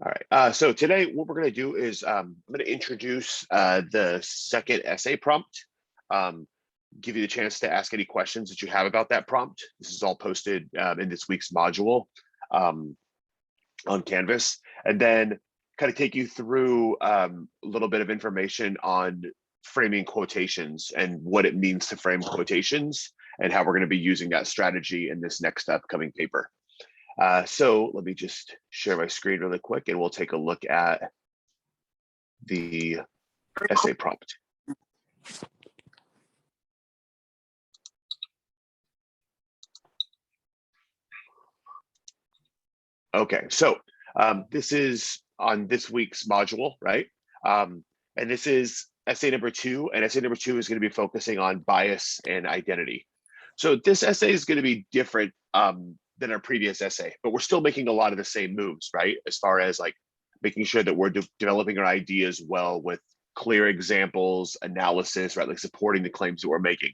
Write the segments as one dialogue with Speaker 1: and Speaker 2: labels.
Speaker 1: All right. So today, what we're going to do is I'm going to introduce the second essay prompt, um, give you the chance to ask any questions that you have about that prompt. This is all posted in this week's module um, on Canvas, and then kind of take you through a little bit of information on framing quotations and what it means to frame quotations and how we're going to be using that strategy in this next upcoming paper. So let me just share my screen really quick and we'll take a look at the essay prompt. Okay, so this is on this week's module, right? And this is essay number 2, and essay number 2 is going to be focusing on bias and identity. So this essay is going to be different than our previous essay, but we're still making a lot of the same moves, right? As far as like making sure that we're developing our ideas well with clear examples, analysis, right? Like supporting the claims that we're making.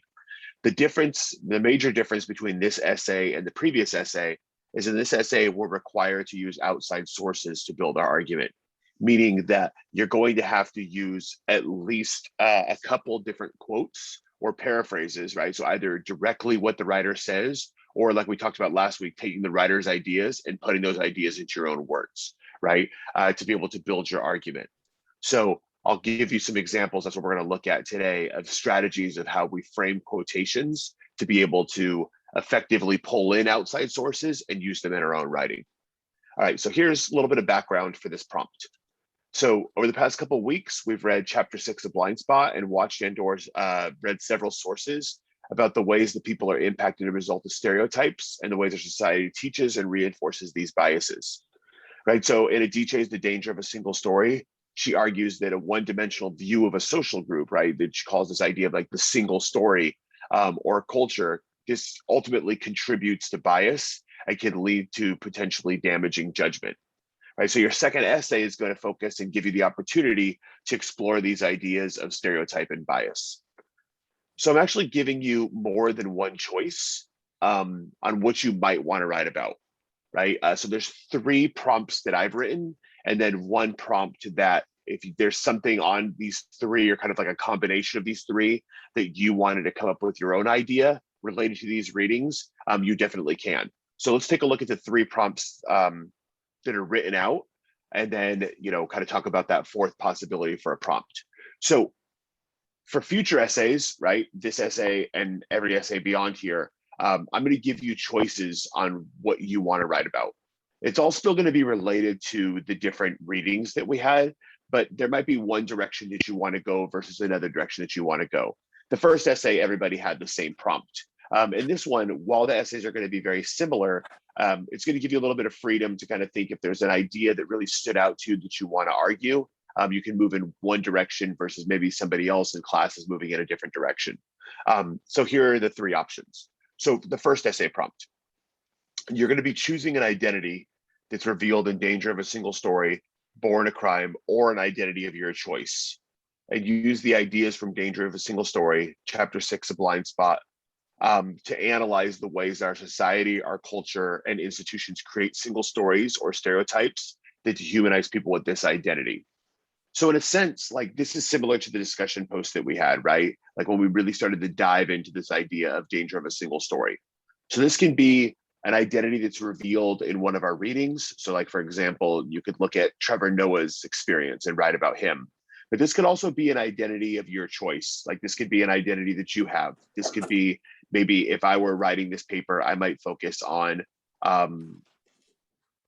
Speaker 1: The major difference between this essay and the previous essay is in this essay, we're required to use outside sources to build our argument, meaning that you're going to have to use at least a couple different quotes or paraphrases, right? So either directly what the writer says, or like we talked about last week, taking the writer's ideas and putting those ideas into your own words, right? To be able to build your argument. So I'll give you some examples. That's what we're going to look at today of strategies of how we frame quotations to be able to effectively pull in outside sources and use them in our own writing. All right, so here's a little bit of background for this prompt. So over the past couple of weeks, we've read chapter 6 of Blind Spot and watched and/or read several sources about the ways that people are impacted as a result of stereotypes and the ways our society teaches and reinforces these biases. Right. So in Adichie's The Danger of a Single Story, she argues that a one-dimensional view of a social group, right, that she calls this idea of like the single story or culture, this ultimately contributes to bias and can lead to potentially damaging judgment. Right. So your second essay is going to focus and give you the opportunity to explore these ideas of stereotype and bias. So I'm actually giving you more than one choice on what you might want to write about, right? So there's 3 prompts that I've written, and then 1 prompt that if there's something on these 3 or kind of like a combination of these 3 that you wanted to come up with your own idea related to these readings, you definitely can. So let's take a look at the 3 prompts that are written out, and then kind of talk about that 4th possibility for a prompt. So for future essays, right, this essay and every essay beyond here, I'm going to give you choices on what you want to write about. It's all still going to be related to the different readings that we had, but there might be one direction that you want to go versus another direction that you want to go. The first essay, everybody had the same prompt. In this one, while the essays are going to be very similar, it's going to give you a little bit of freedom to kind of think if there's an idea that really stood out to you that you want to argue. You can move in one direction versus maybe somebody else in class is moving in a different direction. So here are the 3 options. So the first essay prompt, you're going to be choosing an identity that's revealed in Danger of a Single Story, Born a Crime, or an identity of your choice. And you use the ideas from Danger of a Single Story, chapter 6 of Blind Spot, to analyze the ways our society, our culture, and institutions create single stories or stereotypes that dehumanize people with this identity. So in a sense, like this is similar to the discussion post that we had, right? Like when we really started to dive into this idea of Danger of a Single Story. So this can be an identity that's revealed in one of our readings. So like, for example, you could look at Trevor Noah's experience and write about him. But this could also be an identity of your choice. Like this could be an identity that you have. This could be maybe if I were writing this paper, I might focus on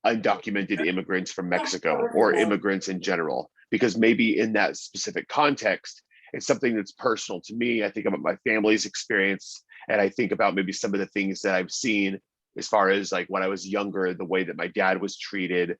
Speaker 1: undocumented immigrants from Mexico or immigrants in general, because maybe in that specific context, it's something that's personal to me. I think about my family's experience, and I think about maybe some of the things that I've seen as far as like when I was younger, the way that my dad was treated,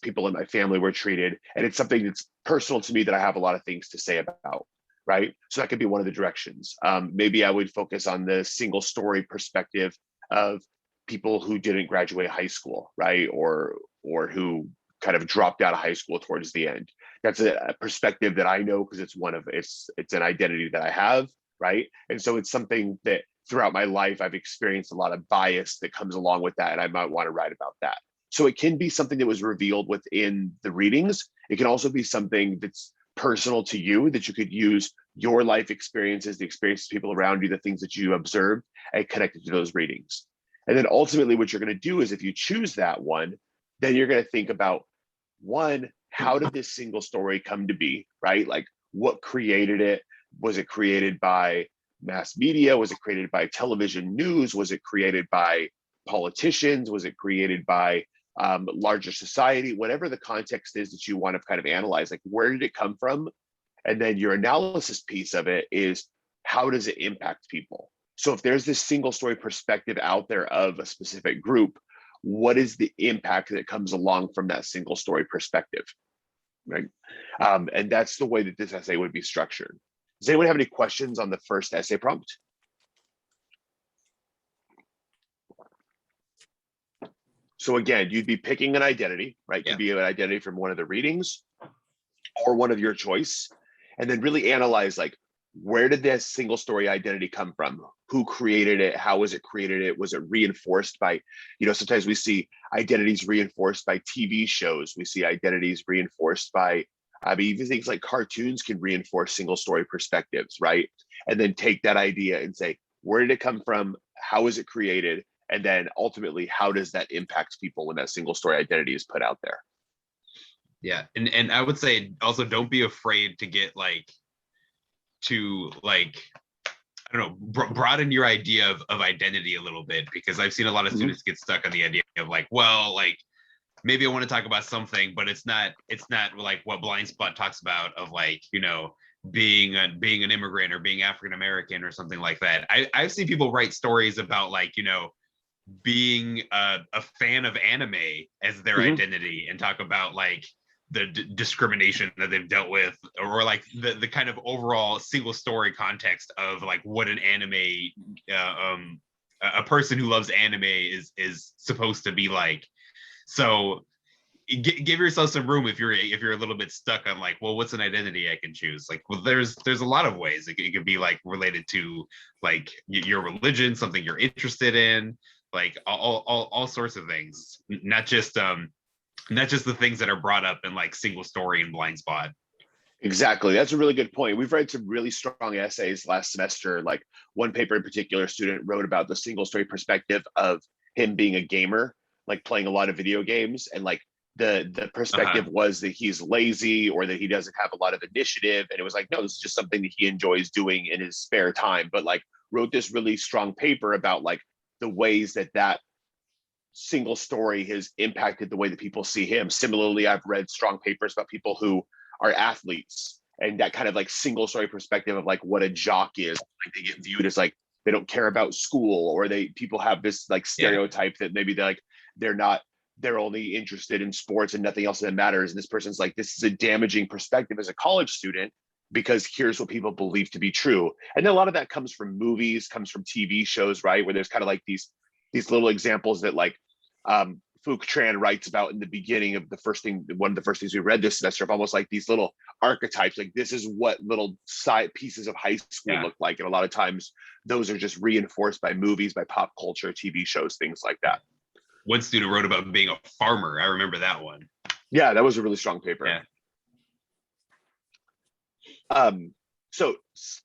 Speaker 1: people in my family were treated. And it's something that's personal to me that I have a lot of things to say about. Right. So that could be one of the directions. Maybe I would focus on the single story perspective of people who didn't graduate high school, right? Or who kind of dropped out of high school towards the end. That's a perspective that I know because it's an identity that I have, right? And so it's something that throughout my life I've experienced a lot of bias that comes along with that, and I might want to write about that. So it can be something that was revealed within the readings. It can also be something that's personal to you, that you could use your life experiences, the experiences of people around you, the things that you observed, and connect it to those readings. And then ultimately what you're going to do is, if you choose that one, then you're going to think about, one, how did this single story come to be, right? Like, what created it? Was it created by mass media? Was it created by television news? Was it created by politicians? Was it created by larger society? Whatever the context is that you want to kind of analyze, like, where did it come from? And then your analysis piece of it is, how does it impact people? So if there's this single story perspective out there of a specific group, what is the impact that comes along from that single story perspective, right? And that's the way that this essay would be structured. Does anyone have any questions on the first essay prompt? So again, you'd be picking an identity, right? Could be an identity from one of the readings or one of your choice, and then really analyze, like, where did this single story identity come from? Who created it? How was it created? Was it reinforced by, sometimes we see identities reinforced by TV shows. We see identities reinforced by, even things like cartoons can reinforce single story perspectives, right? And then take that idea and say, where did it come from? How was it created? And then ultimately, how does that impact people when that single story identity is put out there?
Speaker 2: Yeah, and I would say also, don't be afraid to get I don't know, broaden your idea of identity a little bit, because I've seen a lot of students get stuck on the idea of maybe I want to talk about something, but it's not like what Blind Spot talks about of being an immigrant or being African American or something like that. I've seen people write stories about being a fan of anime as their identity, and talk about the discrimination that they've dealt with, or the kind of overall single story context of what an anime a person who loves anime is supposed to be like. So give yourself some room if you're a little bit stuck on well, what's an identity I can choose. Well, there's a lot of ways it could be related to your religion, something you're interested in, all sorts of things, not just the things that are brought up in single story and Blind Spot.
Speaker 1: Exactly. That's a really good point. We've read some really strong essays last semester. One paper in particular, a student wrote about the single story perspective of him being a gamer, playing a lot of video games, and the perspective was that he's lazy or that he doesn't have a lot of initiative. And it was no, this is just something that he enjoys doing in his spare time. But wrote this really strong paper about the ways that single story has impacted the way that people see him. Similarly, I've read strong papers about people who are athletes, and that kind of single story perspective of what a jock is. They get viewed as they don't care about school, or people have this stereotype that maybe they're only interested in sports and nothing else that matters. And this person's this is a damaging perspective as a college student, because here's what people believe to be true. And then a lot of that comes from movies, comes from TV shows, right? Where there's kind of these little examples that Phuc Tran writes about in the beginning of one of the first things we read this semester, of almost these little archetypes. This is what little side pieces of high school look like. And a lot of times those are just reinforced by movies, by pop culture, TV shows, things like that.
Speaker 2: One student wrote about being a farmer. I remember that one.
Speaker 1: Yeah, that was a really strong paper. Yeah. So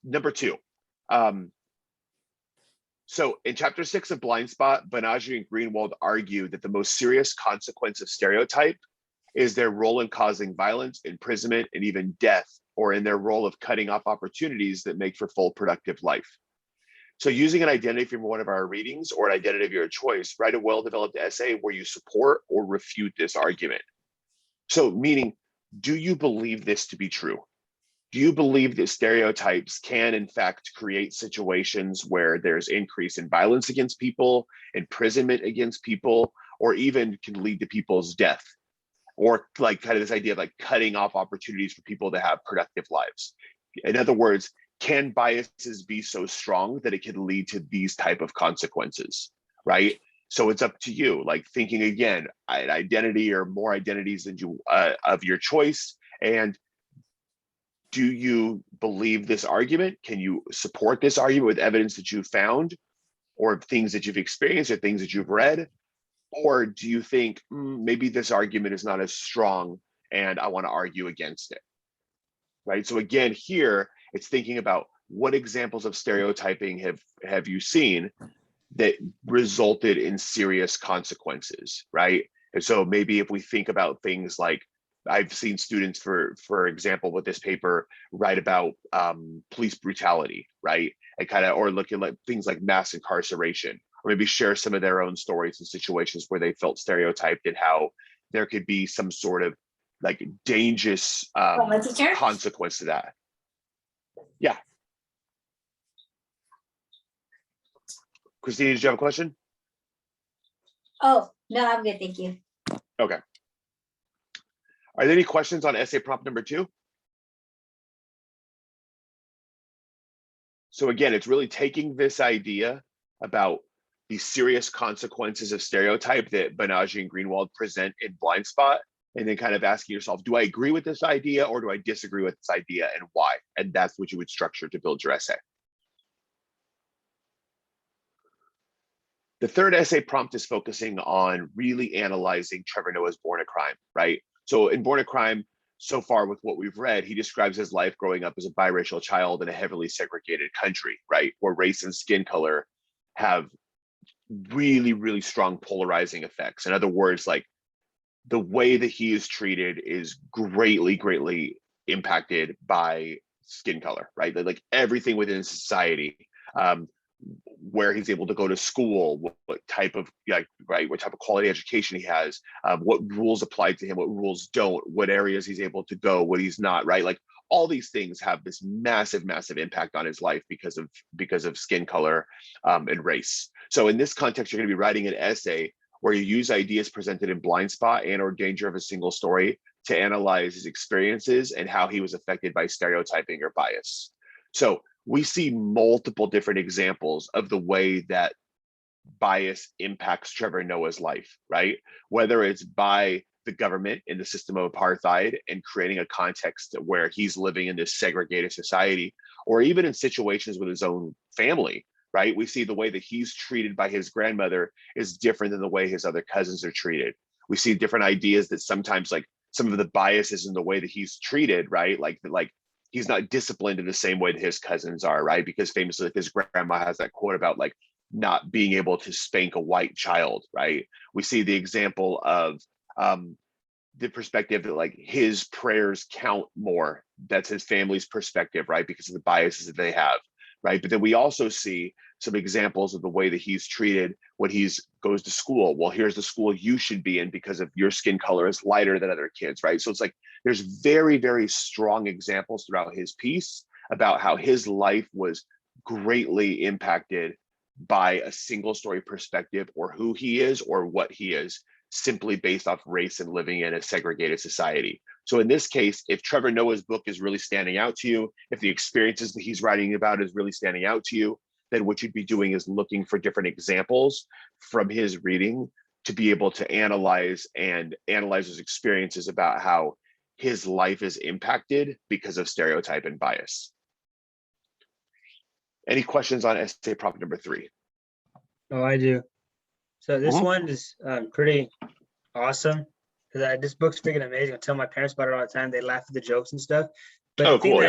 Speaker 1: number 2. So in chapter 6 of Blind Spot, Banaji and Greenwald argue that the most serious consequence of stereotype is their role in causing violence, imprisonment, and even death, or in their role of cutting off opportunities that make for full productive life. So using an identity from one of our readings or an identity of your choice, write a well-developed essay where you support or refute this argument. So meaning, do you believe this to be true? Do you believe that stereotypes can, in fact, create situations where there's increase in violence against people, imprisonment against people, or even can lead to people's death? Or kind of this idea of cutting off opportunities for people to have productive lives. In other words, can biases be so strong that it can lead to these type of consequences, right? So it's up to you, thinking again, an identity or more identities than you of your choice. And do you believe this argument? Can you support this argument with evidence that you've found, or things that you've experienced, or things that you've read? Or do you think maybe this argument is not as strong and I want to argue against it? Right. So again, here it's thinking about what examples of stereotyping have you seen that resulted in serious consequences, right? And so maybe if we think about things like, I've seen students, for example, with this paper, write about police brutality, right? And kind of, or looking like things like mass incarceration, or maybe share some of their own stories and situations where they felt stereotyped and how there could be some sort of like dangerous consequence to that. Yeah. Christine, did you have a question?
Speaker 3: Oh, no, I'm good, thank you.
Speaker 1: Okay. Are there any questions on essay prompt number 2? So again, it's really taking this idea about the serious consequences of stereotype that Banaji and Greenwald present in Blind Spot, and then kind of asking yourself, do I agree with this idea or do I disagree with this idea, and why? And that's what you would structure to build your essay. The third essay prompt is focusing on really analyzing Trevor Noah's Born a Crime, right? So in Born a Crime, so far with what we've read, he describes his life growing up as a biracial child in a heavily segregated country, right? Where race and skin color have really, really strong polarizing effects. In other words, like the way that he is treated is greatly, greatly impacted by skin color, right? Like everything within society, where he's able to go to school, what type of what type of quality education he has, what rules apply to him, what rules don't, what areas he's able to go, what he's not, right? Like all these things have this massive, massive impact on his life because of skin color and race. So in this context, you're going to be writing an essay where you use ideas presented in Blind Spot and or Danger of a Single Story to analyze his experiences and how he was affected by stereotyping or bias. So we see multiple different examples of the way that bias impacts Trevor Noah's life, right? Whether it's by the government in the system of apartheid and creating a context where he's living in this segregated society, or even in situations with his own family, right? We see the way that he's treated by his grandmother is different than the way his other cousins are treated. We see different ideas that sometimes like some of the biases in the way that he's treated, right? Like he's not disciplined in the same way that his cousins are, right? Because famously, his grandma has that quote about like not being able to spank a white child, right? We see the example of the perspective that like his prayers count more. That's his family's perspective, right? Because of the biases that they have, right? But then we also see some examples of the way that he's treated when he's goes to school. Well, here's the school you should be in because of your skin color is lighter than other kids, right? So it's like there's very, very strong examples throughout his piece about how his life was greatly impacted by a single story perspective or who he is or what he is, simply based off race and living in a segregated society. So in this case, if Trevor Noah's book is really standing out to you, if the experiences that he's writing about is really standing out to you, then what you'd be doing is looking for different examples from his reading to be able to analyze those experiences about how his life is impacted because of stereotype and bias. Any questions on essay prompt number 3?
Speaker 4: Oh, I do. So this one is pretty awesome because this book's freaking amazing. I tell my parents about it all the time. They laugh at the jokes and stuff. But
Speaker 1: Oh, cool.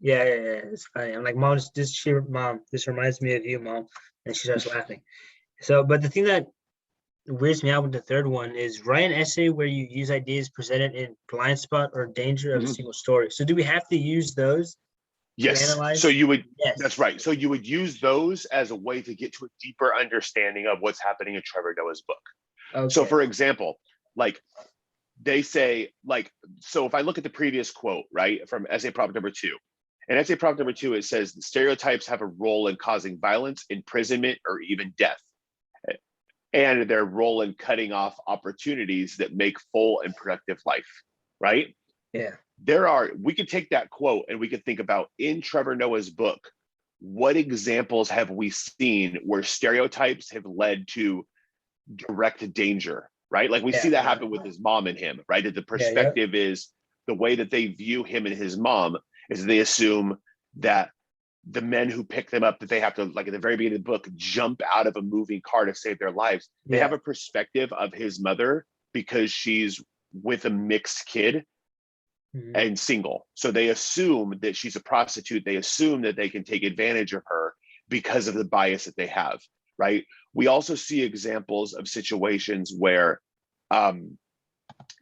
Speaker 4: Yeah, it's funny. I'm like, Mom, this reminds me of you, Mom. And she starts laughing. So, but the thing that weirds me out with the third one is write an essay where you use ideas presented in Blind Spot or Danger of a Single Story. So do we have to use those?
Speaker 1: Yes.
Speaker 4: Analyze?
Speaker 1: So you would,
Speaker 4: Yes.
Speaker 1: That's right. So you would use those as a way to get to a deeper understanding of what's happening in Trevor Noah's book.
Speaker 4: Okay.
Speaker 1: So for example, like they say, like, so if I look at the previous quote, right, from essay prompt number 2, in essay prompt number 2, it says stereotypes have a role in causing violence, imprisonment, or even death, and their role in cutting off opportunities that make full and productive life, right?
Speaker 4: Yeah.
Speaker 1: We could take that quote and we could think about in Trevor Noah's book, what examples have we seen where stereotypes have led to direct danger, right? Like we see that happen with his mom and him, right? That the perspective is the way that they view him and his mom is they assume that the men who pick them up, that they have to, like at the very beginning of the book, jump out of a moving car to save their lives. They have a perspective of his mother because she's with a mixed kid
Speaker 4: Mhm.
Speaker 1: and single. So they assume that she's a prostitute. They assume that they can take advantage of her because of the bias that they have, right? We also see examples of situations where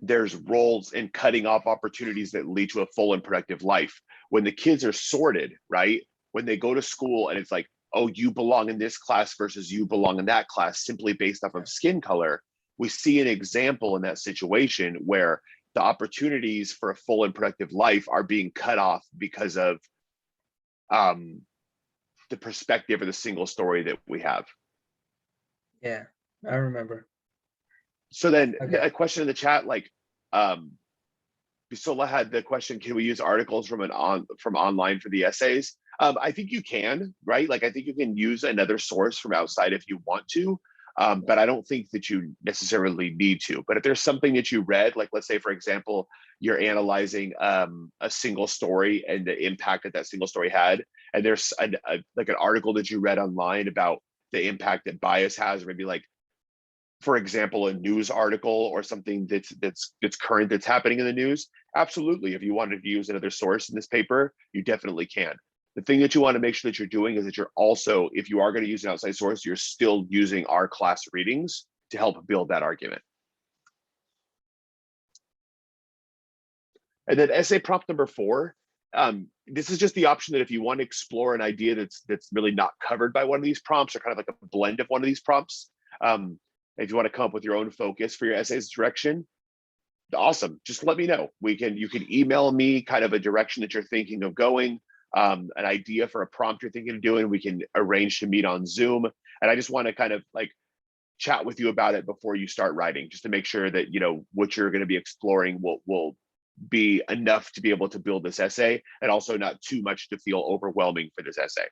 Speaker 1: there's roles in cutting off opportunities that lead to a full and productive life. When the kids are sorted, right? When they go to school and it's like, oh, you belong in this class versus you belong in that class simply based off of skin color, we see an example in that situation where the opportunities for a full and productive life are being cut off because of the perspective or the single story that we have.
Speaker 4: Yeah, I remember.
Speaker 1: So then
Speaker 4: Okay.
Speaker 1: a question in the chat, like Bisola had the question, can we use articles from online for the essays? I think you can, right? Like I think you can use another source from outside if you want to, but I don't think that you necessarily need to. But if there's something that you read, like let's say, for example, you're analyzing a single story and the impact that that single story had, and there's like an article that you read online about the impact that bias has, or maybe like, for example, a news article or something that's current, that's happening in the news, absolutely. If you wanted to use another source in this paper, you definitely can. The thing that you want to make sure that you're doing is that you're also, if you are going to use an outside source, you're still using our class readings to help build that argument. And then essay prompt number 4, this is just the option that if you want to explore an idea that's really not covered by one of these prompts, or kind of like a blend of one of these prompts, if you want to come up with your own focus for your essay's direction, awesome. Just let me know. You can email me kind of a direction that you're thinking of going, an idea for a prompt you're thinking of doing. We can arrange to meet on Zoom. And I just want to kind of like chat with you about it before you start writing, just to make sure that, you know, what you're going to be exploring will be enough to be able to build this essay, and also not too much to feel overwhelming for this essay.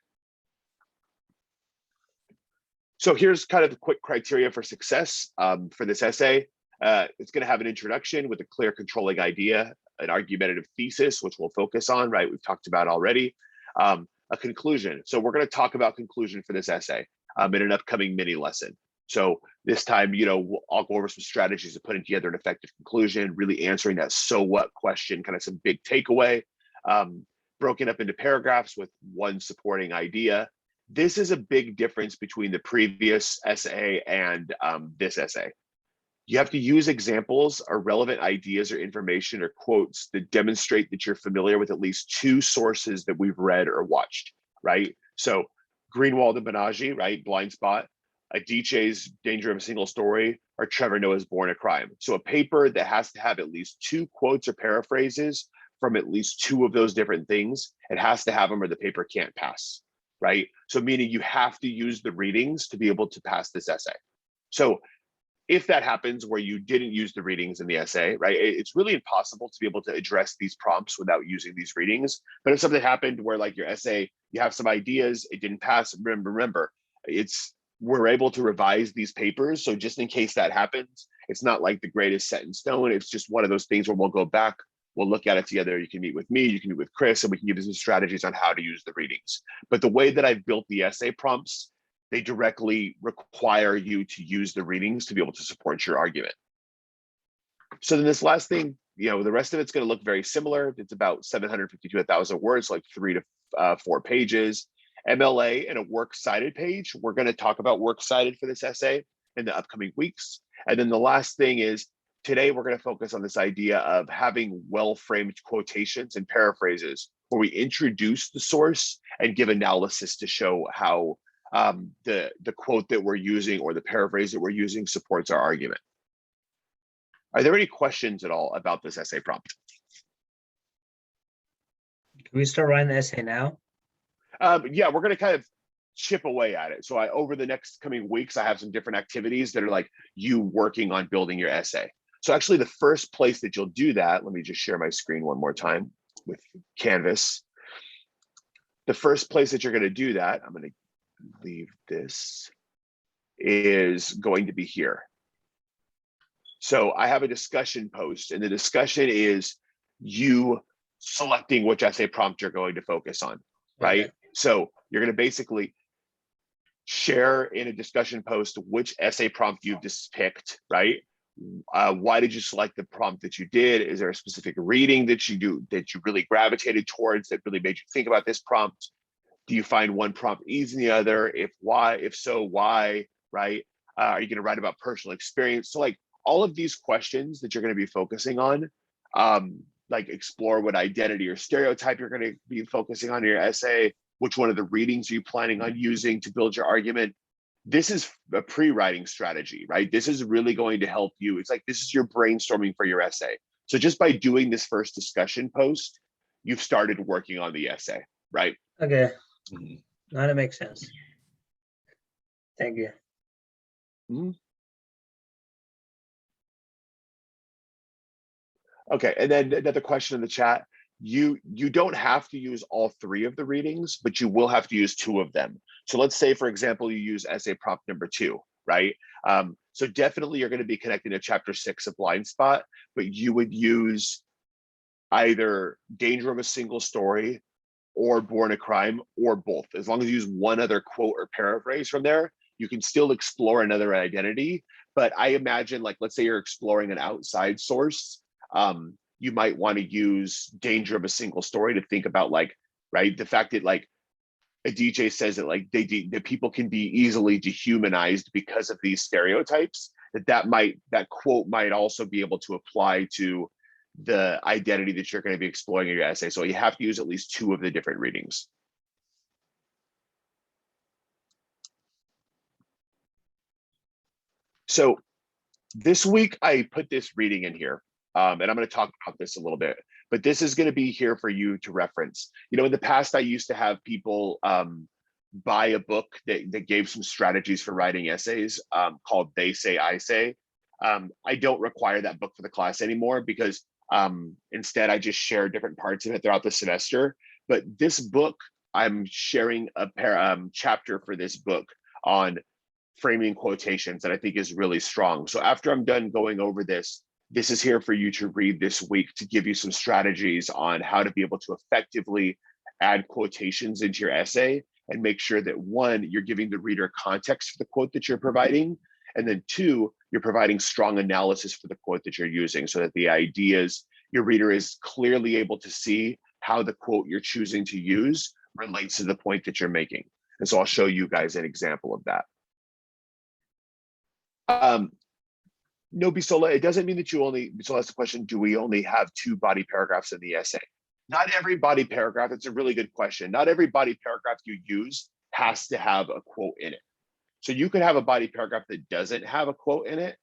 Speaker 1: So here's kind of the quick criteria for success for this essay. It's going to have an introduction with a clear controlling idea, an argumentative thesis, which we'll focus on, right? We've talked about already. A conclusion. So we're going to talk about conclusion for this essay in an upcoming mini lesson. So this time, you know, I'll go over some strategies of putting together an effective conclusion, really answering that so what question, kind of some big takeaway, broken up into paragraphs with one supporting idea. This is a big difference between the previous essay and this essay. You have to use examples or relevant ideas or information or quotes that demonstrate that you're familiar with at least 2 sources that we've read or watched, right? So Greenwald and Banaji, right? Blind Spot, Adichie's Danger of a Single Story, or Trevor Noah's Born a Crime. So a paper that has to have at least 2 quotes or paraphrases from at least 2 of those different things, it has to have them or the paper can't pass, right? So meaning you have to use the readings to be able to pass this essay. So if that happens where you didn't use the readings in the essay, right, it's really impossible to be able to address these prompts without using these readings. But if something happened where like your essay, you have some ideas, it didn't pass, remember, we're able to revise these papers. So just in case that happens, it's not like the greatest set in stone. It's just one of those things where we'll go back, we'll look at it together. You can meet with me, you can meet with Chris, and we can give you some strategies on how to use the readings. But the way that I've built the essay prompts, they directly require you to use the readings to be able to support your argument. So then this last thing, you know, the rest of it's going to look very similar. It's about 750 to 1,000 words, like 3 to 4 pages. MLA and a works cited page. We're going to talk about works cited for this essay in the upcoming weeks. And then the last thing is, today we're going to focus on this idea of having well-framed quotations and paraphrases where we introduce the source and give analysis to show how the quote that we're using or the paraphrase that we're using supports our argument. Are there any questions at all about this essay prompt?
Speaker 4: Can we start writing the essay now?
Speaker 1: Yeah, we're going to kind of chip away at it. So over the next coming weeks, I have some different activities that are like you working on building your essay. So actually the first place that you'll do that, let me just share my screen one more time with Canvas. The first place that you're going to do that, I'm going to leave this, is going to be here. So I have a discussion post, and the discussion is you selecting which essay prompt you're going to focus on, right?
Speaker 4: Okay.
Speaker 1: So you're going to basically share in a discussion post which essay prompt you've just picked, right? Why did you select the prompt that you did? Is there a specific reading that you really gravitated towards that really made you think about this prompt? Do you find one prompt easier than the other? If so, why, right? Are you going to write about personal experience? So like all of these questions that you're going to be focusing on, like explore what identity or stereotype you're going to be focusing on in your essay, which one of the readings are you planning on using to build your argument? This is a pre-writing strategy, right? This is really going to help you. It's like, this is your brainstorming for your essay. So just by doing this first discussion post, you've started working on the essay, right?
Speaker 4: Okay,
Speaker 2: Mhm.
Speaker 4: now that makes sense. Thank you.
Speaker 1: Okay, and then another question in the chat. You don't have to use all 3 of the readings, but you will have to use 2 of them. So let's say, for example, you use essay prompt number 2, right? So definitely you're going to be connecting to chapter 6 of Blind Spot, but you would use either Danger of a Single Story or Born a Crime, or both. As long as you use one other quote or paraphrase from there, you can still explore another identity. But I imagine, like, let's say you're exploring an outside source, you might want to use Danger of a Single Story to think about, like, right, the fact that like a DJ says that like that people can be easily dehumanized because of these stereotypes, that quote might also be able to apply to the identity that you're going to be exploring in your essay. So you have to use at least 2 of the different readings. So this week I put this reading in here, and I'm going to talk about this a little bit, but this is going to be here for you to reference. You know, in the past, I used to have people buy a book that gave some strategies for writing essays called They Say, I Say. I don't require that book for the class anymore because instead I just share different parts of it throughout the semester. But this book, I'm sharing a chapter for this book on framing quotations that I think is really strong. So after I'm done going over this, this is here for you to read this week to give you some strategies on how to be able to effectively add quotations into your essay and make sure that 1, you're giving the reader context for the quote that you're providing, and then 2, you're providing strong analysis for the quote that you're using so that the ideas, your reader is clearly able to see how the quote you're choosing to use relates to the point that you're making. And so I'll show you guys an example of that. No, Bisola, it doesn't mean that you only, Bisola asked the question, do we only have 2 body paragraphs in the essay? Not every body paragraph, it's a really good question. Not every body paragraph you use has to have a quote in it. So you could have a body paragraph that doesn't have a quote in it,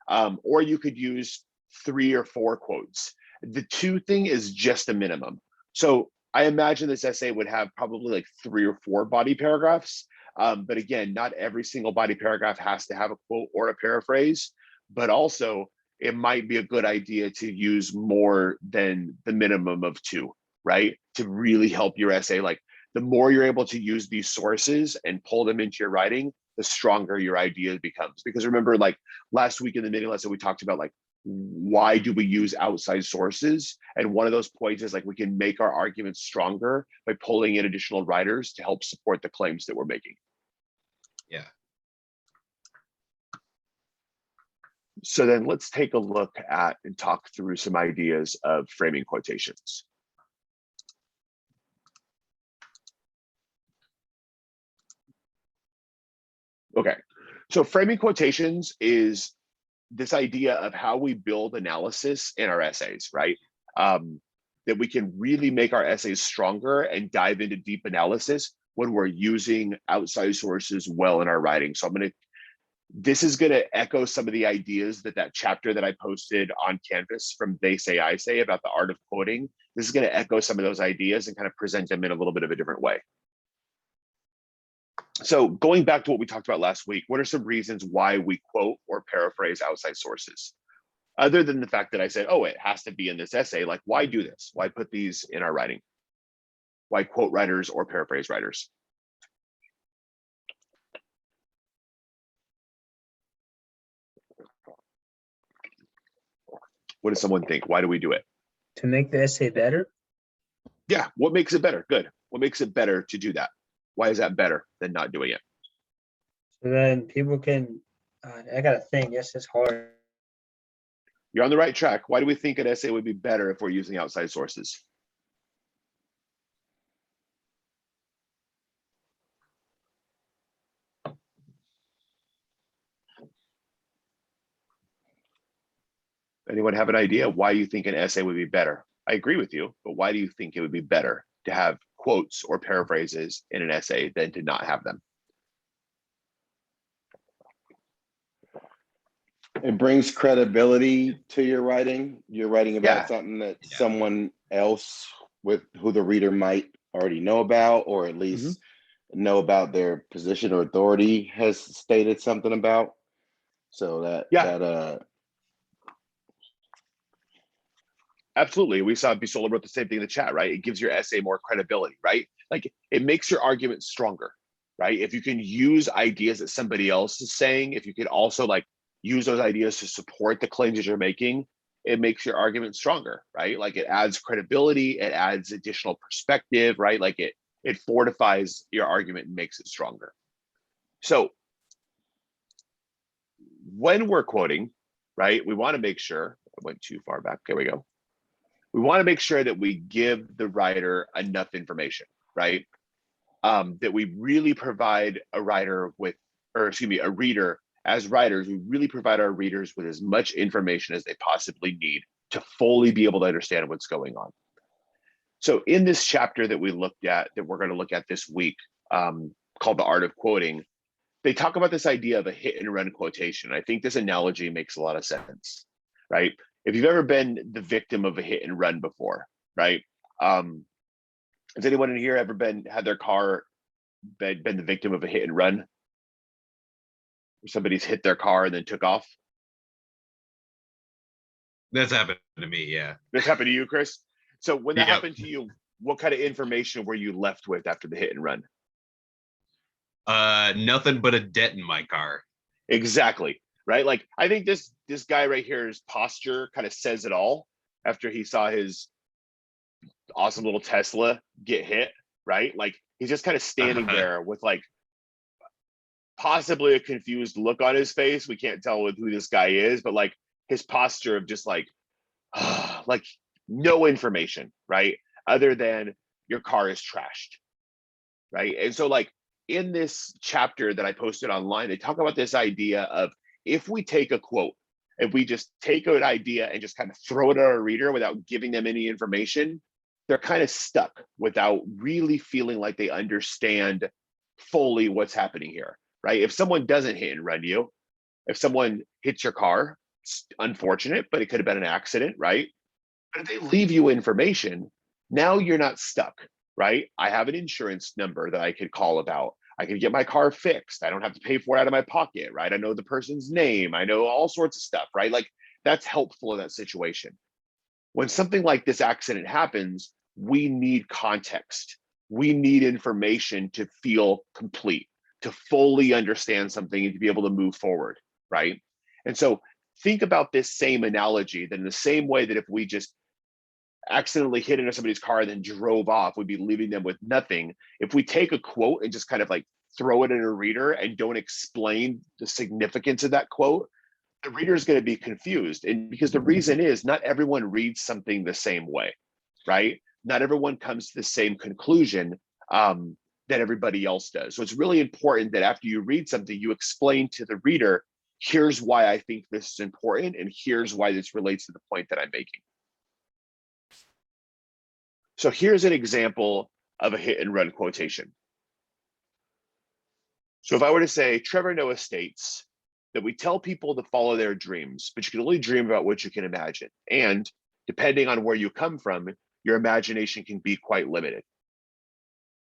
Speaker 1: or you could use 3 or 4 quotes. The 2 thing is just a minimum. So I imagine this essay would have probably like 3 or 4 body paragraphs. But again, not every single body paragraph has to have a quote or a paraphrase, but also it might be a good idea to use more than the minimum of 2, right? To really help your essay. Like the more you're able to use these sources and pull them into your writing, the stronger your idea becomes. Because remember, like last week in the mini lesson, we talked about like, why do we use outside sources? And one of those points is like, we can make our arguments stronger by pulling in additional writers to help support the claims that we're making.
Speaker 2: Yeah.
Speaker 1: So then let's take a look at and talk through some ideas of framing quotations. Okay, so framing quotations is this idea of how we build analysis in our essays, right? That we can really make our essays stronger and dive into deep analysis when we're using outside sources well in our writing. So this is going to echo some of the ideas that chapter that I posted on Canvas from They Say, I Say about the art of quoting. This is going to echo some of those ideas and kind of present them in a little bit of a different way. So going back to what we talked about last week, what are some reasons why we quote or paraphrase outside sources? Other than the fact that I said, oh, it has to be in this essay, like why do this? Why put these in our writing? Why quote writers or paraphrase writers? What does someone think? Why do we do it?
Speaker 4: To make the essay better?
Speaker 1: Yeah, what makes it better? Good. What makes it better to do that? Why is that better than not doing it?
Speaker 4: So then people can, I gotta think, yes, it's hard.
Speaker 1: You're on the right track. Why do we think an essay would be better if we're using outside sources? Anyone have an idea why you think an essay would be better? I agree with you, but why do you think it would be better to have quotes or paraphrases in an essay than to not have them?
Speaker 5: It brings credibility to your writing. You're writing about
Speaker 1: Yeah.
Speaker 5: something that
Speaker 2: Yeah.
Speaker 5: someone else with who the reader might already know about, or at least know about their position or authority has stated something about. So that
Speaker 1: Absolutely. We saw Bisola wrote the same thing in the chat, right? It gives your essay more credibility, right? Like it makes your argument stronger, right? If you can use ideas that somebody else is saying, if you could also like use those ideas to support the claims that you're making, it makes your argument stronger, right? Like it adds credibility, it adds additional perspective, right? Like it fortifies your argument and makes it stronger. So when we're quoting, right, we want to make sure, I went too far back, there we go. We want to make sure that we give the writer enough information, right? That we really provide a writer with, or excuse me, a reader. As writers, we really provide our readers with as much information as they possibly need to fully be able to understand what's going on. So in this chapter that we looked at, that we're going to look at this week, called The Art of Quoting, they talk about this idea of a hit and run quotation. I think this analogy makes a lot of sense, right? If you've ever been the victim of a hit and run before, right? Has anyone in here ever had their car been the victim of a hit and run? Where somebody's hit their car and then took off?
Speaker 2: That's happened to me, yeah.
Speaker 1: This happened to you, Chris? So when that
Speaker 2: Yep.
Speaker 1: happened to you, what kind of information were you left with after the hit and run?
Speaker 2: Nothing but a dent in my car.
Speaker 1: Exactly, right? Like I think this guy right here's posture kind of says it all after he saw his awesome little Tesla get hit, right? Like he's just kind of standing there with like possibly a confused look on his face. We can't tell with who this guy is, but like his posture of just like like no information, right? Other than your car is trashed, right? And so like in this chapter that I posted online, they talk about this idea of if we take a quote, if we just take an idea and just kind of throw it at our reader without giving them any information, they're kind of stuck without really feeling like they understand fully what's happening here, right? If someone doesn't hit and run you, if someone hits your car, it's unfortunate, but it could have been an accident, right? But if they leave you information, now you're not stuck, right? I have an insurance number that I could call about. I can get my car fixed. I don't have to pay for it out of my pocket, right? I know the person's name. I know all sorts of stuff, right? Like that's helpful in that situation. When something like this accident happens, we need context. We need information to feel complete, to fully understand something and to be able to move forward, right? And so think about this same analogy that in the same way that if we just accidentally hit into somebody's car and then drove off, we'd be leaving them with nothing. If we take a quote and just kind of like throw it in a reader and don't explain the significance of that quote, the reader is going to be confused. And because the reason is not everyone reads something the same way, right? Not everyone comes to the same conclusion that everybody else does. So it's really important that after you read something, you explain to the reader, here's why I think this is important, and here's why this relates to the point that I'm making. So here's an example of a hit and run quotation. So if I were to say, Trevor Noah states that we tell people to follow their dreams, but you can only dream about what you can imagine. And depending on where you come from, your imagination can be quite limited.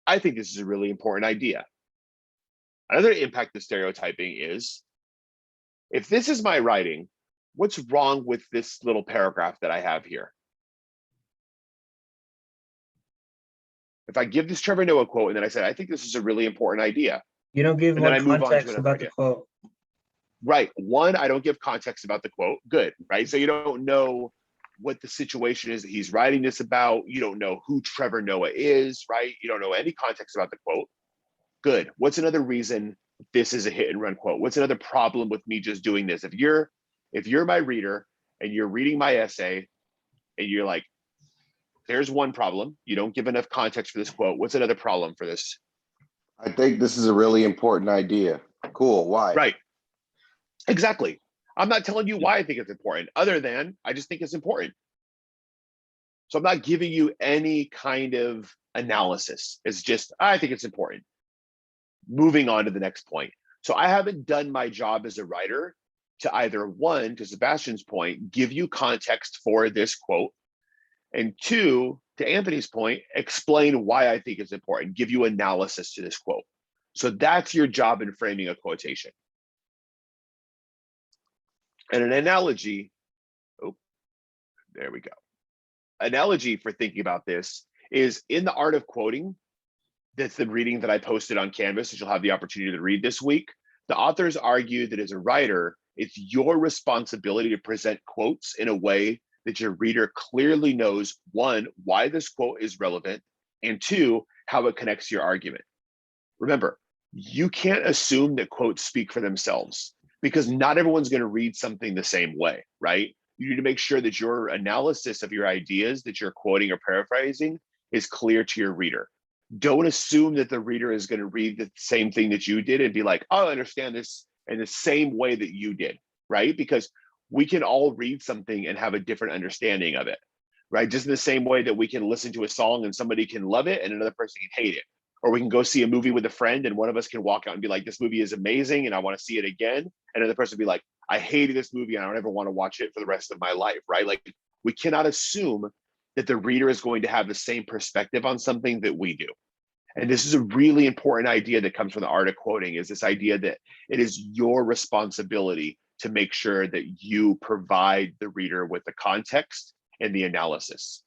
Speaker 1: I think this is a really important idea. Another impact of stereotyping is, if this is my writing, what's wrong with this little paragraph that I have here? If I give this Trevor Noah quote and then I said, I think this is a really important idea.
Speaker 4: You don't give
Speaker 1: And then
Speaker 4: more
Speaker 1: I move on to
Speaker 4: context
Speaker 1: another
Speaker 4: about the
Speaker 1: idea.
Speaker 4: quote.
Speaker 1: Right. One, I don't give context about the quote. Good. Right. So you don't know what the situation is that he's writing this about. You don't know who Trevor Noah is, right? You don't know any context about the quote. Good. What's another reason this is a hit and run quote? What's another problem with me just doing this? If you're my reader and you're reading my essay and you're like, there's one problem, you don't give enough context for this quote. What's another problem for this?
Speaker 5: I think this is a really important idea. Cool. Why?
Speaker 1: Right. Exactly. I'm not telling you why I think it's important, other than I just think it's important. So I'm not giving you any kind of analysis. It's just, I think it's important. Moving on to the next point. So I haven't done my job as a writer to either, one, to Sebastian's point, give you context for this quote, and two, to Anthony's point, explain why I think it's important, give you analysis to this quote. So that's your job in framing a quotation. And an analogy, oh, there we go. Analogy for thinking about this is in the art of quoting. That's the reading that I posted on Canvas, that you'll have the opportunity to read this week. The authors argue that as a writer, it's your responsibility to present quotes in a way that your reader clearly knows, one, why this quote is relevant, and two, how it connects to your argument. Remember, you can't assume that quotes speak for themselves, because not everyone's going to read something the same way, right? You need to make sure that your analysis of your ideas that you're quoting or paraphrasing is clear to your reader. Don't assume that the reader is going to read the same thing that you did and be like, oh, I understand this in the same way that you did, right? Because we can all read something and have a different understanding of it, right? Just in the same way that we can listen to a song and somebody can love it and another person can hate it. Or we can go see a movie with a friend and one of us can walk out and be like, this movie is amazing and I want to see it again. And another person will be like, I hated this movie and I don't ever want to watch it for the rest of my life, right? Like, we cannot assume that the reader is going to have the same perspective on something that we do. And this is a really important idea that comes from the art of quoting, is this idea that it is your responsibility to make sure that you provide the reader with the context and the analysis.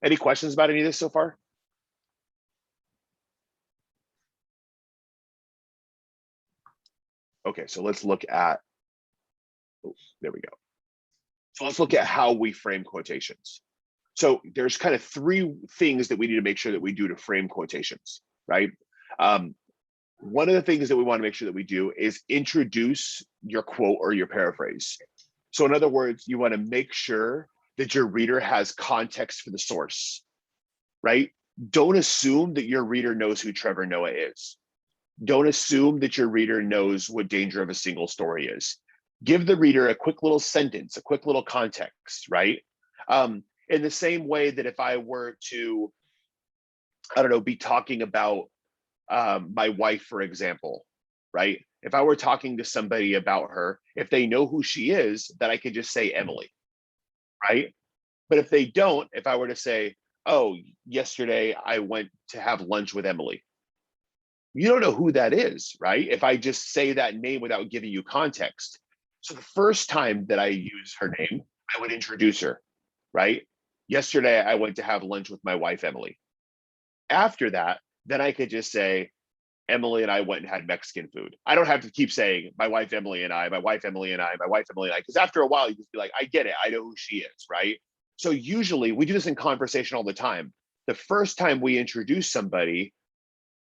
Speaker 1: Any questions about any of this so far? Okay, so let's look at, oh, there we go. So let's look at how we frame quotations. So there's kind of three things that we need to make sure that we do to frame quotations, right? One of the things that we want to make sure that we do is introduce your quote or your paraphrase. So in other words, you want to make sure that your reader has context for the source, right? Don't assume that your reader knows who Trevor Noah is. Don't assume that your reader knows what Danger of a Single Story is. Give the reader a quick little sentence, a quick little context, right? In the same way that if I were to, I don't know, be talking about my wife, for example, right? If I were talking to somebody about her, if they know who she is, then I could just say Emily, right? But if they don't, if I were to say, oh, yesterday I went to have lunch with Emily, you don't know who that is, right? If I just say that name without giving you context. So the first time that I use her name, I would introduce her, right? Yesterday, I went to have lunch with my wife, Emily. After that, then I could just say, Emily and I went and had Mexican food. I don't have to keep saying my wife, Emily and I, my wife, Emily and I, my wife, Emily and I, because after a while, you just be like, I get it. I know who she is, right? So usually we do this in conversation all the time. The first time we introduce somebody,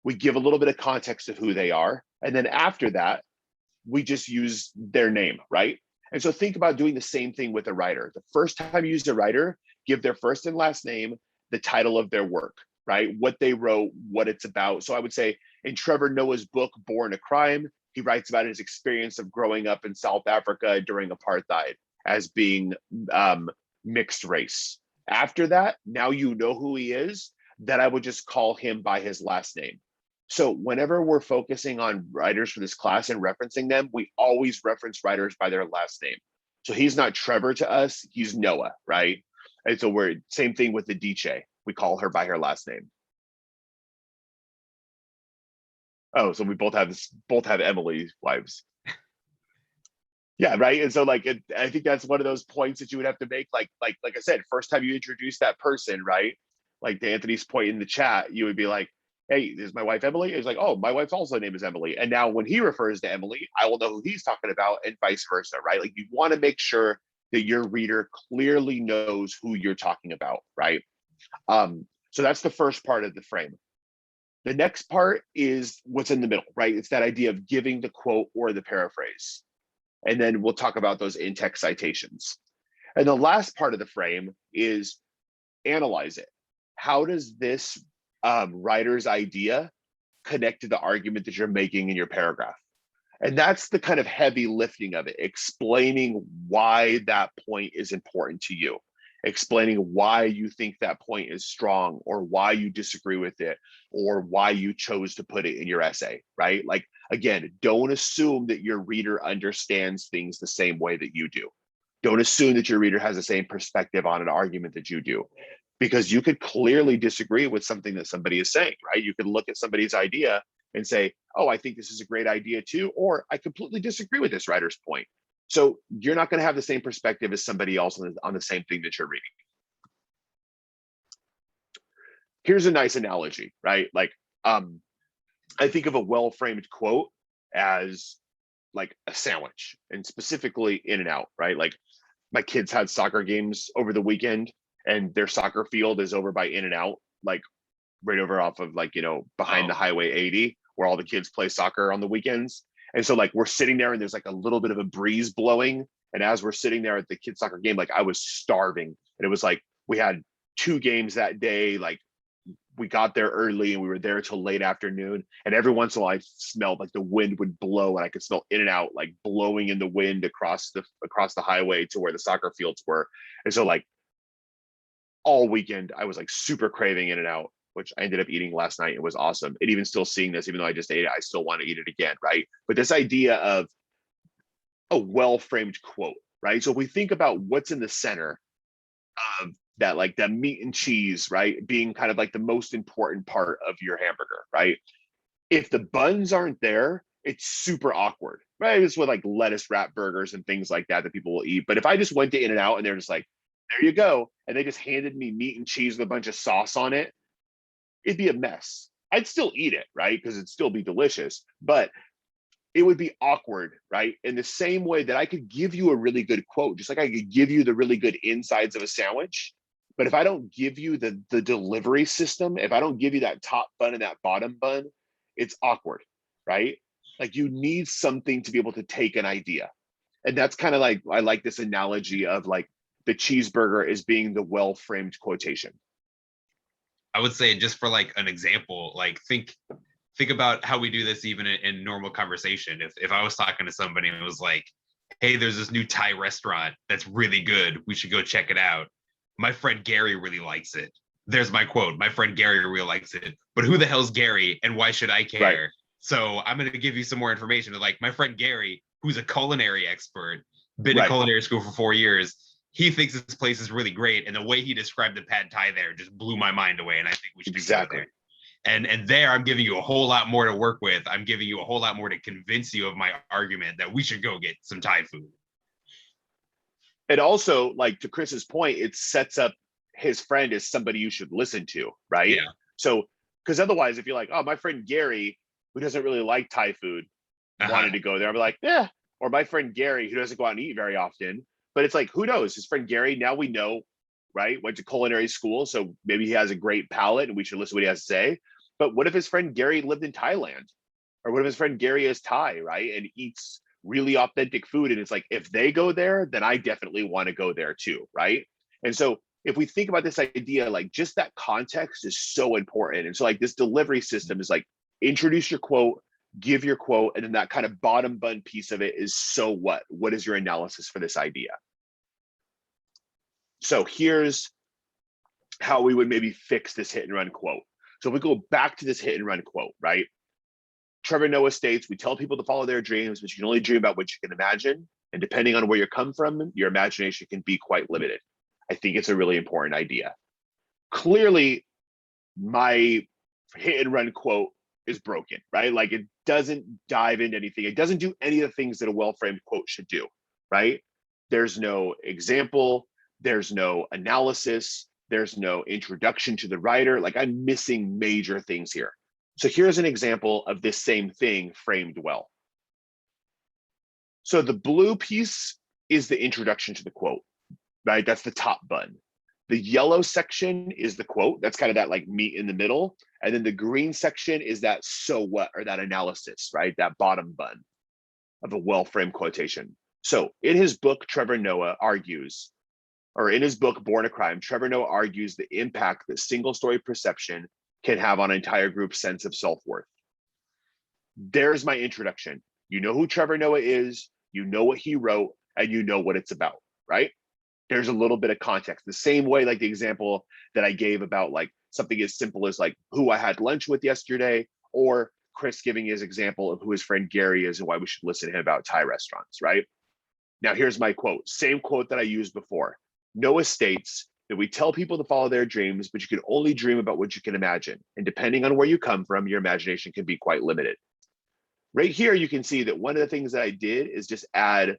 Speaker 1: we give a little bit of context of who they are. And then after that, we just use their name, right? And so think about doing the same thing with a writer. The first time you use a writer, give their first and last name, the title of their work, right? What they wrote, what it's about. So I would say in Trevor Noah's book, Born a Crime, he writes about his experience of growing up in South Africa during apartheid as being mixed race. After that, now you know who he is, then I would just call him by his last name. So whenever we're focusing on writers for this class and referencing them, we always reference writers by their last name. So he's not Trevor to us, he's Noah, right? And so we're same thing with the DJ. We call her by her last name. Oh, so we both have Emily's wives. Yeah, right. And so like I think that's one of those points that you would have to make, like I said, first time you introduce that person, right? Like to Anthony's point in the chat, you would be like, hey, is my wife Emily? It's like, oh, my wife's also name is Emily. And now when he refers to Emily, I will know who he's talking about and vice versa, right? Like you want to make sure that your reader clearly knows who you're talking about, right? So that's the first part of the frame. The next part is what's in the middle, right? It's that idea of giving the quote or the paraphrase. And then we'll talk about those in-text citations. And the last part of the frame is analyze it. How does this writer's idea connect to the argument that you're making in your paragraph? And that's the kind of heavy lifting of it, explaining why that point is important to you, explaining why you think that point is strong, or why you disagree with it, or why you chose to put it in your essay, right? Like, again, don't assume that your reader understands things the same way that you do. Don't assume that your reader has the same perspective on an argument that you do, because you could clearly disagree with something that somebody is saying, right? You could look at somebody's idea and say, oh, I think this is a great idea too, or I completely disagree with this writer's point. So you're not going to have the same perspective as somebody else on the same thing that you're reading. Here's a nice analogy, right? Like, I think of a well-framed quote as like a sandwich, and specifically In-N-Out, right? Like, my kids had soccer games over the weekend, and their soccer field is over by In-N-Out, like right over off of, like, you know, behind the Highway 80, where all the kids play soccer on the weekends. And so, like, we're sitting there and there's like a little bit of a breeze blowing. And as we're sitting there at the kids soccer game, like, I was starving. And it was like, we had 2 games that day. Like, we got there early and we were there till late afternoon. And every once in a while I smelled like the wind would blow, and I could smell In-N-Out like blowing in the wind across the highway to where the soccer fields were. And so, like, all weekend I was like super craving In-N-Out, which I ended up eating last night. It was awesome. And even still seeing this, even though I just ate it, I still want to eat it again, right? But this idea of a well-framed quote, right? So if we think about what's in the center of that, like that meat and cheese, right, being kind of like the most important part of your hamburger, right? If the buns aren't there, it's super awkward, right? It's with like lettuce wrap burgers and things like that people will eat. But if I just went to In-N-Out and they're just like, there you go, and they just handed me meat and cheese with a bunch of sauce on it, it'd be a mess. I'd still eat it, right? Because it'd still be delicious, but it would be awkward, right? In the same way that I could give you a really good quote, just like I could give you the really good insides of a sandwich. But if I don't give you the delivery system, if I don't give you that top bun and that bottom bun, it's awkward, right? Like, you need something to be able to take an idea. And that's kind of like, I like this analogy of like the cheeseburger as being the well-framed quotation.
Speaker 2: I would say, just for like an example, like think about how we do this even in normal conversation. If I was talking to somebody and it was like, hey, there's this new Thai restaurant that's really good, we should go check it out. My friend Gary really likes it. There's my quote. My friend Gary really likes it. But who the hell's Gary and why should I care? Right. So I'm going to give you some more information. Like, my friend Gary, who's a culinary expert, been in culinary school for 4 years, he thinks this place is really great. And the way he described the pad thai there just blew my mind away. And I think we should go there. And there, I'm giving you a whole lot more to work with. I'm giving you a whole lot more to convince you of my argument that we should go get some Thai food.
Speaker 1: And also, like, to Chris's point, it sets up his friend as somebody you should listen to, right?
Speaker 2: Yeah.
Speaker 1: So, because otherwise, if you're like, oh, my friend Gary, who doesn't really like Thai food, wanted to go there, I'll be like, yeah. Or my friend Gary, who doesn't go out and eat very often. But it's like, who knows? His friend Gary, now we know, right? Went to culinary school, so maybe he has a great palate and we should listen to what he has to say. But what if his friend Gary lived in Thailand? Or what if his friend Gary is Thai, right? And eats really authentic food. And it's like, if they go there, then I definitely want to go there too, right? And so if we think about this idea, like, just that context is so important. And so, like, this delivery system is like, introduce your quote, give your quote, and then that kind of bottom bun piece of it is, so what? What is your analysis for this idea? So here's how we would maybe fix this hit and run quote. So if we go back to this hit and run quote, right? Trevor Noah states, we tell people to follow their dreams, but you can only dream about what you can imagine. And depending on where you come from, your imagination can be quite limited. I think it's a really important idea. Clearly, my hit and run quote is broken, right? Like, it doesn't dive into anything. It doesn't do any of the things that a well-framed quote should do, right? There's no example. There's no analysis. There's no introduction to the writer. Like, I'm missing major things here. So here's an example of this same thing framed well. So the blue piece is the introduction to the quote, right? That's the top bun. The yellow section is the quote. That's kind of that like meat in the middle. And then the green section is that so what, or that analysis, right? That bottom bun of a well-framed quotation. So in his book, Trevor Noah argues, or in his book, Born a Crime, Trevor Noah argues the impact that single story perception can have on an entire group's sense of self-worth. There's my introduction. You know who Trevor Noah is, you know what he wrote, and you know what it's about, right? There's a little bit of context. The same way, like the example that I gave about like something as simple as like who I had lunch with yesterday, or Chris giving his example of who his friend Gary is and why we should listen to him about Thai restaurants, right? Now here's my quote, same quote that I used before. Noah states that we tell people to follow their dreams, but you can only dream about what you can imagine. And depending on where you come from, your imagination can be quite limited. Right here, you can see that one of the things that I did is just add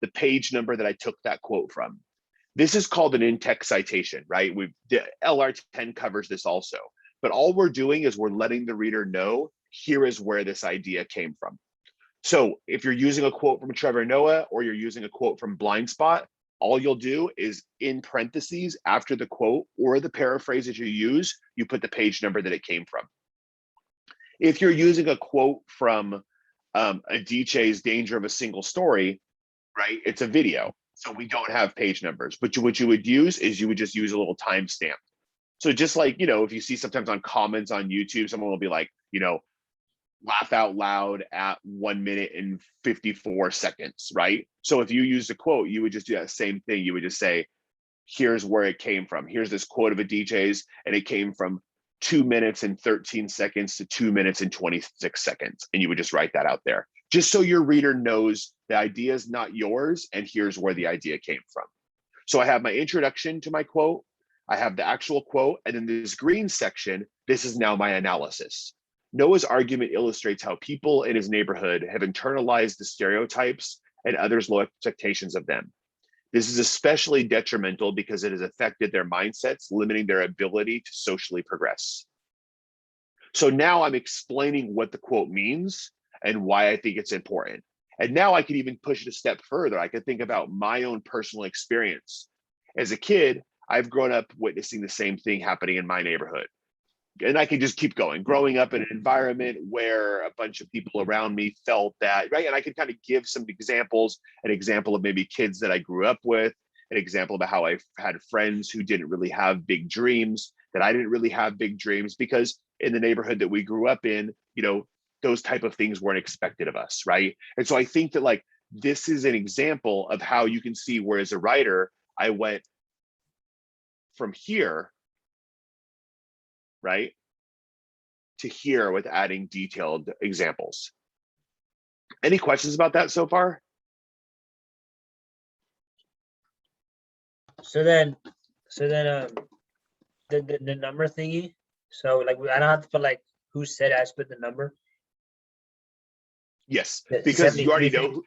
Speaker 1: the page number that I took that quote from. This is called an in-text citation, right? The LR10 covers this also, but all we're doing is we're letting the reader know, here is where this idea came from. So if you're using a quote from Trevor Noah, or you're using a quote from Blind Spot, all you'll do is in parentheses after the quote or the paraphrase that you use, you put the page number that it came from. If you're using a quote from Adichie's Danger of a Single Story, right? It's a video, so we don't have page numbers. But what you would use is you would just use a little timestamp. So just like, you know, if you see sometimes on comments on YouTube, someone will be like, you know, laugh out loud at 1 minute and 54 seconds, right? So if you use a quote, you would just do that same thing. You would just say, here's where it came from. Here's this quote of Adichie's, and it came from 2 minutes and 13 seconds to 2 minutes and 26 seconds. And you would just write that out there, just so your reader knows the idea is not yours, and here's where the idea came from. So I have my introduction to my quote, I have the actual quote, and then this green section, this is now my analysis. Noah's argument illustrates how people in his neighborhood have internalized the stereotypes and others' low expectations of them. This is especially detrimental because it has affected their mindsets, limiting their ability to socially progress. So now I'm explaining what the quote means and why I think it's important. And now I could even push it a step further. I could think about my own personal experience. As a kid, I've grown up witnessing the same thing happening in my neighborhood. And I can just keep going, growing up in an environment where a bunch of people around me felt that, right? And I can kind of give some examples, an example of maybe kids that I grew up with, an example about how I had friends who didn't really have big dreams, that I didn't really have big dreams, because in the neighborhood that we grew up in, you know, those type of things weren't expected of us, right? And so I think that like, this is an example of how you can see where as a writer, I went from here, right, to here with adding detailed examples. Any questions about that so far?
Speaker 4: So then the number thingy. So like I don't have to put like who said it, I just put the number.
Speaker 1: Yes,
Speaker 4: The
Speaker 1: because you already
Speaker 4: 73
Speaker 1: know.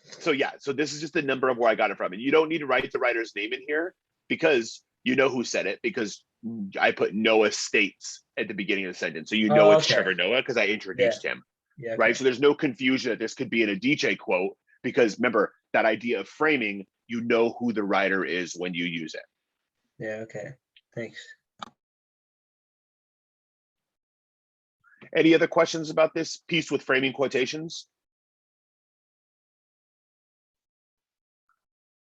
Speaker 1: So yeah, so this is just the number of where I got it from. And you don't need to write the writer's name in here because you know who said it, because I put Noah states at the beginning of the sentence. So you know it's
Speaker 4: okay.
Speaker 1: Trevor Noah because I introduced him,
Speaker 4: Yeah.
Speaker 1: right?
Speaker 4: Okay.
Speaker 1: So there's no confusion that this could be an Adichie quote, because remember that idea of framing, you know who the writer is when you use it.
Speaker 4: Yeah. Okay. Thanks.
Speaker 1: Any other questions about this piece with framing quotations?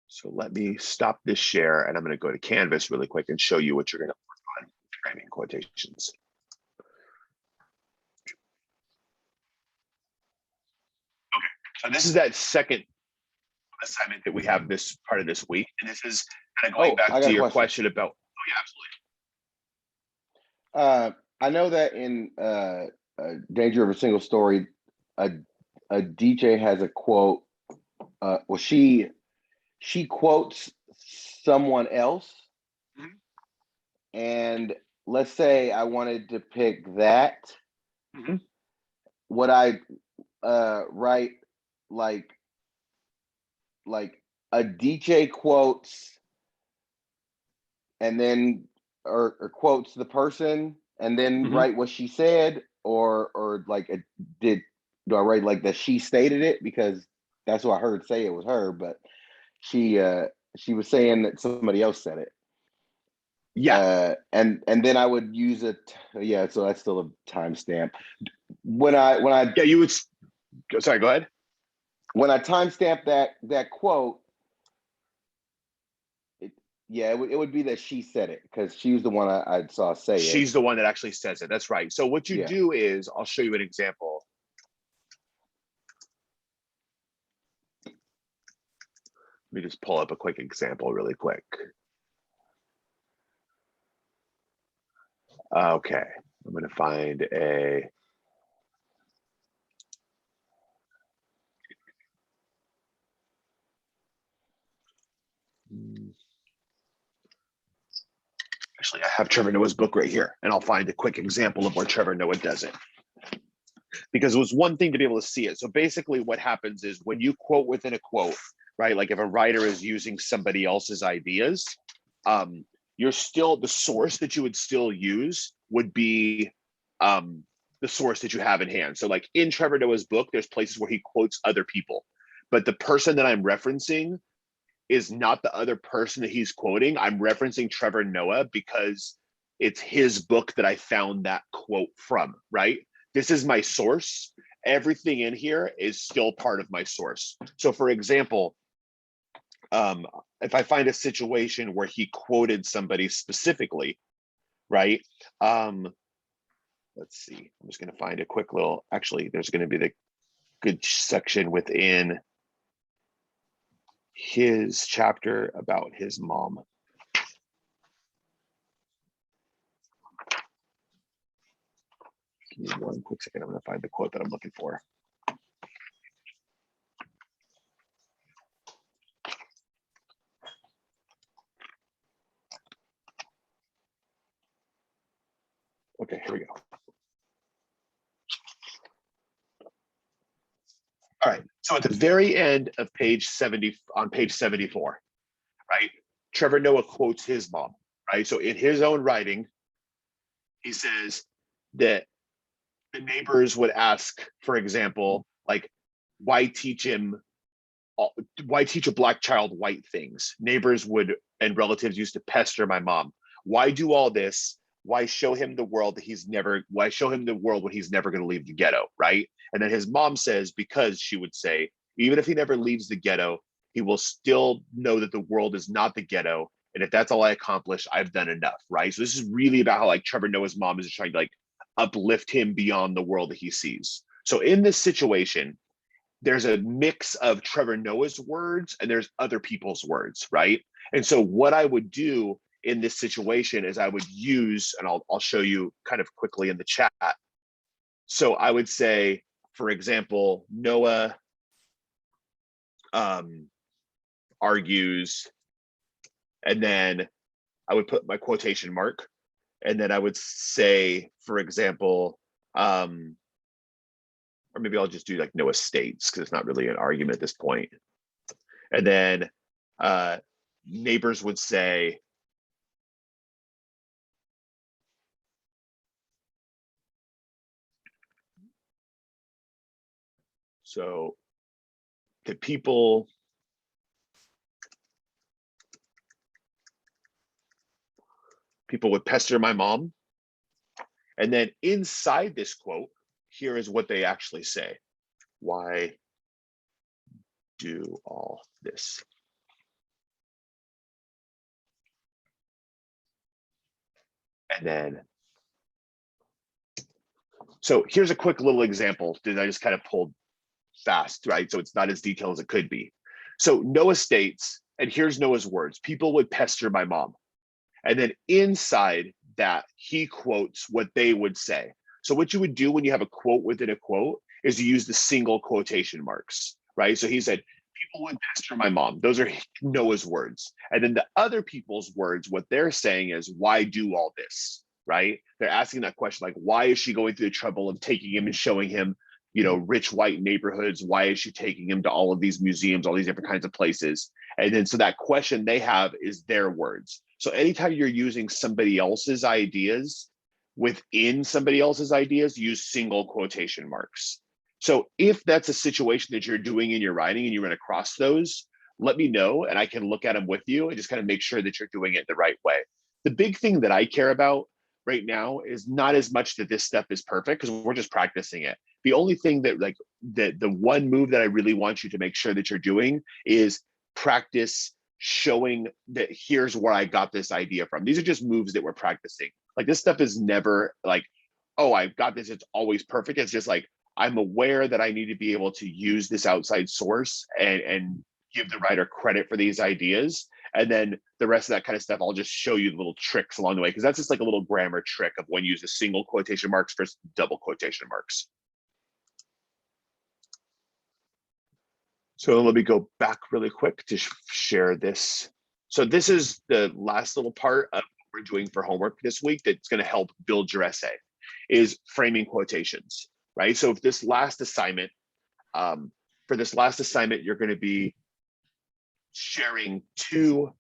Speaker 1: So let me stop this share, and I'm going to go to Canvas really quick and show you what you're going to work on framing quotations. Okay, so this is that second assignment that we have this part of this week, and this is kind of going back to your question about. Oh yeah,
Speaker 5: absolutely. I know that in Danger of a Single Story, a DJ has a quote. Well, she quotes someone else, and let's say I wanted to pick that. Would I write like a DJ quotes and then or quotes the person and then write what she said, or like do I write like that she stated it, because that's what I heard say it was her, but she was saying that somebody else said it.
Speaker 1: Yeah,
Speaker 5: And then I would use it. Yeah, so that's still a timestamp. When
Speaker 1: yeah, you would, sorry, go ahead.
Speaker 5: when I timestamp that quote, it would be that she said it because she was the one I saw say it.
Speaker 1: She's the one that actually says it. That's right. So what you
Speaker 5: Yeah.
Speaker 1: do is, I'll show you an example. Let me just pull up a quick example really quick. Okay, I'm going to find a. Actually, I have Trevor Noah's book right here, and I'll find a quick example of where Trevor Noah does it. Because it was one thing to be able to see it. So basically what happens is when you quote within a quote, right? Like if a writer is using somebody else's ideas, you're still, the source that you would still use would be the source that you have in hand. So like in Trevor Noah's book, there's places where he quotes other people, but the person that I'm referencing is not the other person that he's quoting. I'm referencing Trevor Noah because it's his book that I found that quote from, right? This is my source. Everything in here is still part of my source. So for example, if I find a situation where he quoted somebody specifically, right? Let's see, I'm just gonna find a quick little, actually, there's gonna be the good section within his chapter about his mom. Give me one quick second. I'm going to find the quote that I'm looking for. Okay, here we go. All right, so at the very end of page 70, on page 74, right, Trevor Noah quotes his mom, right? So in his own writing, he says that the neighbors would ask, for example, like, why teach a black child white things? Neighbors would and relatives used to pester my mom. Why do all this? Why show him the world that he's never, why show him the world when he's never going to leave the ghetto, right? And then his mom says, because she would say, even if he never leaves the ghetto, he will still know that the world is not the ghetto. And if that's all I accomplish, I've done enough, right? So this is really about how like Trevor Noah's mom is trying to like uplift him beyond the world that he sees. So in this situation, there's a mix of Trevor Noah's words and there's other people's words, right? And so what I would do in this situation is I would use, and I'll show you kind of quickly in the chat. So I would say, for example, Noah argues, and then I would put my quotation mark, and then I would say, for example, or maybe I'll just do like Noah states because it's not really an argument at this point. And then neighbors would say, so the people would pester my mom. And then inside this quote, here is what they actually say. Why do all this? And then, so here's a quick little example that I just kind of pulled fast, right? So it's not as detailed as it could be. So Noah states, and here's Noah's words, people would pester my mom. And then inside that, he quotes what they would say. So what you would do when you have a quote within a quote is you use the single quotation marks, right? So he said, people would pester my mom. Those are Noah's words. And then the other people's words, what they're saying is, why do all this, right? They're asking that question, like, why is she going through the trouble of taking him and showing him, you know, rich white neighborhoods? Why is she taking him to all of these museums, all these different kinds of places? And then so that question they have is their words. So anytime you're using somebody else's ideas within somebody else's ideas, use single quotation marks. So if that's a situation that you're doing in your writing and you run across those, let me know and I can look at them with you and just kind of make sure that you're doing it the right way. the big thing that I care about right now is not as much that this stuff is perfect, because we're just practicing it. The only thing that like the one move that I really want you to make sure that you're doing is practice showing that here's where I got this idea from. These are just moves that we're practicing. Like this stuff is never like, oh, I've got this, it's always perfect. It's just like, I'm aware that I need to be able to use this outside source and give the writer credit for these ideas. And then the rest of that kind of stuff, I'll just show you the little tricks along the way, because that's just like a little grammar trick of when you use a single quotation marks versus double quotation marks. So let me go back really quick to share this. So this is the last little part of what we're doing for homework this week that's going to help build your essay, is framing quotations, right? So if this last assignment, for this last assignment, you're going to be sharing 2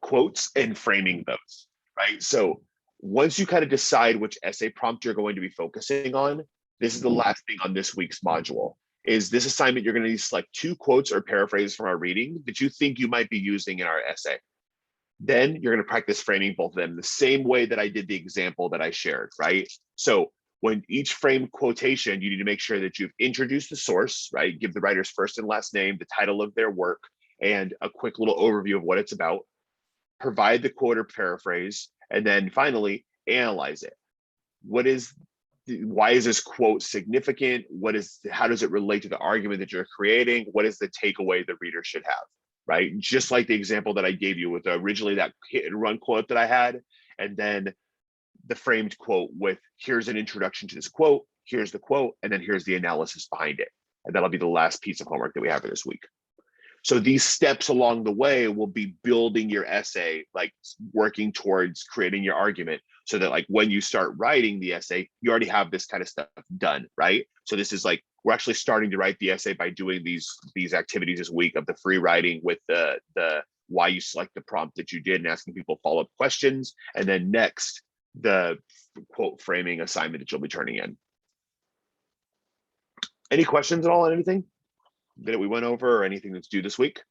Speaker 1: quotes and framing those, right? So once you kind of decide which essay prompt you're going to be focusing on, this is the last thing on this week's module. Is this assignment, you're going to select 2 quotes or paraphrases from our reading that you think you might be using in our essay. Then you're going to practice framing both of them the same way that I did the example that I shared, right? So when each frame quotation, you need to make sure that you've introduced the source, right? Give the writer's first and last name, the title of their work, and a quick little overview of what it's about. Provide the quote or paraphrase, and then finally analyze it. Why is this quote significant? How does it relate to the argument that you're creating? What is the takeaway the reader should have, right? Just like the example that I gave you with originally that hit and run quote that I had, and then the framed quote with here's an introduction to this quote, here's the quote, and then here's the analysis behind it. And that'll be the last piece of homework that we have for this week. So these steps along the way will be building your essay, like working towards creating your argument, so that like when you start writing the essay, you already have this kind of stuff done, right? So this is like, we're actually starting to write the essay by doing these activities this week of the free writing with the why you select the prompt that you did and asking people follow-up questions. And then next, the quote framing assignment that you'll be turning in. Any questions at all on anything that we went over or anything that's due this week?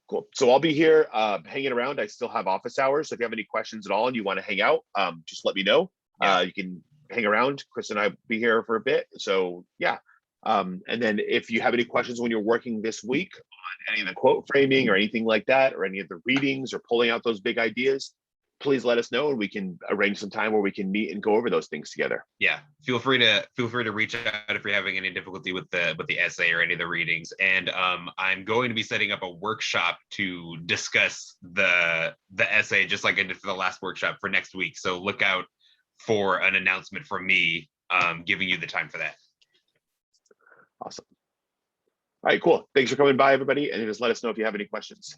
Speaker 1: Cool. So I'll be here hanging around. I still have office hours. So if you have any questions at all and you want to hang out, just let me know.
Speaker 2: Yeah.
Speaker 1: You can hang around. Chris and I will be here for a bit. So yeah. And then if you have any questions when you're working this week on any of the quote framing or anything like that, or any of the readings or pulling out those big ideas, please let us know and we can arrange some time where we can meet and go over those things together.
Speaker 2: Yeah, feel free to reach out if you're having any difficulty with the essay or any of the readings. And I'm going to be setting up a workshop to discuss the essay, just like I did for the last workshop, for next week. So look out for an announcement from me giving you the time for that.
Speaker 1: Awesome. All right, cool. Thanks for coming by, everybody, and just let us know if you have any questions.